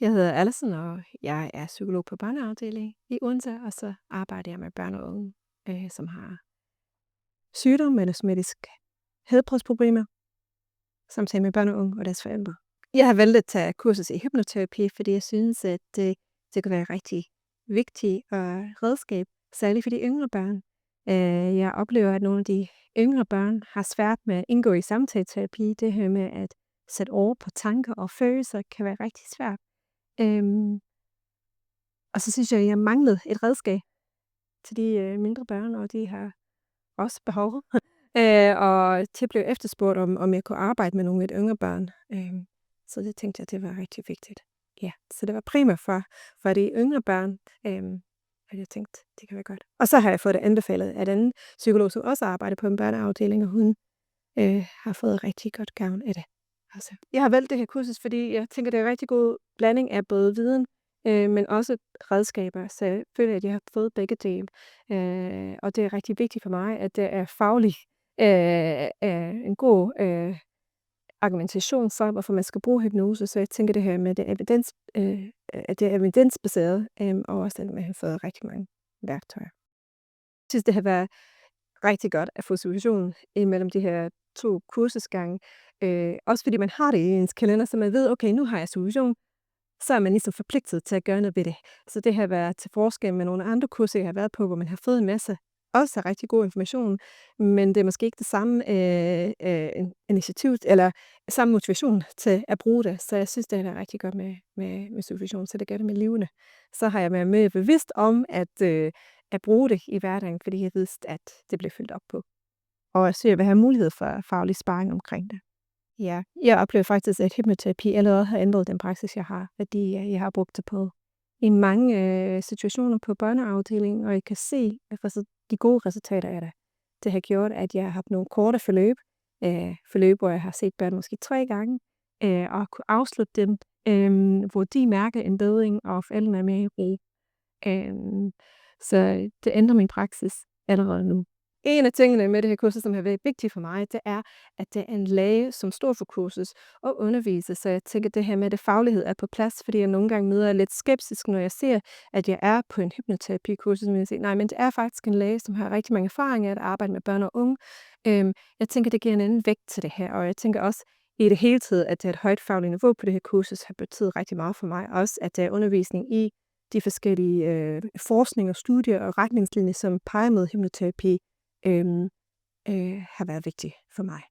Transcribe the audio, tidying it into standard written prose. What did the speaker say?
Jeg hedder Alison, og jeg er psykolog på børneafdelingen i Odense, og så arbejder jeg med børn og unge, som har sygdom eller somatiske helbredsproblemer, samtidig med børn og unge og deres forældre. Jeg har valgt at tage kursus i hypnoterapi, fordi jeg synes, at det kan være rigtig vigtigt redskab, særligt for de yngre børn. Jeg oplever, at nogle af de yngre børn har svært med at indgå i samtaleterapi. Det her med at sætte ord på tanker og følelser kan være rigtig svært. Øhm, og så synes jeg manglede et redskab til de, mindre børn, og de har også behov. Og det blev efterspurgt, om jeg kunne arbejde med nogle lidt yngre børn. Så det tænkte jeg, det var rigtig vigtigt. Ja, så det var primært for de yngre børn, at jeg tænkte, det kan være godt. Og så har jeg fået det anbefalet af en anden psykolog, som også arbejder på en børneafdeling, og hun har fået rigtig godt gavn af det. Altså, jeg har valgt det her kursus, fordi jeg tænker, det er en rigtig god blanding af både viden, men også redskaber. Så jeg føler, at jeg har fået begge dele. Og det er rigtig vigtigt for mig, at det er faglig en god argumentation for, hvorfor man skal bruge hypnose. Så jeg tænker det her med det at det er evidensbaseret, og også at man har fået rigtig mange værktøjer. Jeg synes, det har været rigtig godt at få supervision imellem de her 2 kursusgange. Også fordi man har det i ens kalender, så man ved, okay, nu har jeg supervision, så er man ligesom forpligtet til at gøre noget ved det. Så det har været til forskel med nogle andre kurser, jeg har været på, hvor man har fået en masse også rigtig god information, men det er måske ikke det samme initiativ eller samme motivation til at bruge det. Så jeg synes, det har været rigtig godt med supervision, så det gør det med livene. Så har jeg været mere bevidst om at bruge det i hverdagen, fordi jeg vidste, at det blev fyldt op på. Og så jeg vil have mulighed for faglig sparring omkring det. Ja, jeg oplever faktisk, at hypnoterapi allerede har ændret den praksis, jeg har, fordi jeg har brugt det på i mange situationer på børneafdelingen, og jeg kan se de gode resultater af det. Det har gjort, at jeg har haft nogle korte forløb, hvor jeg har set børn måske 3 gange, og kunne afslutte dem, hvor de mærker en bedring, og forældrene er mere i ro. Så det ændrer min praksis allerede nu. En af tingene med det her kursus, som har været vigtigt for mig, det er, at det er en læge, som står for kursus og underviser. Så jeg tænker, det her med det faglighed er på plads, fordi jeg nogle gange møder lidt skeptisk, når jeg ser, at jeg er på en hypnoterapikursus, men jeg siger, nej, men det er faktisk en læge, som har rigtig mange erfaringer at arbejde med børn og unge. Jeg tænker, det giver en anden vægt til det her, og jeg tænker også i det hele taget, at det er et højt fagligt niveau på det her kursus, har betydet rigtig meget for mig. Også at der er undervisning i de forskellige forskning og studier og retningslinjer, som peger mod hypnoterapi, har været vigtigt for mig.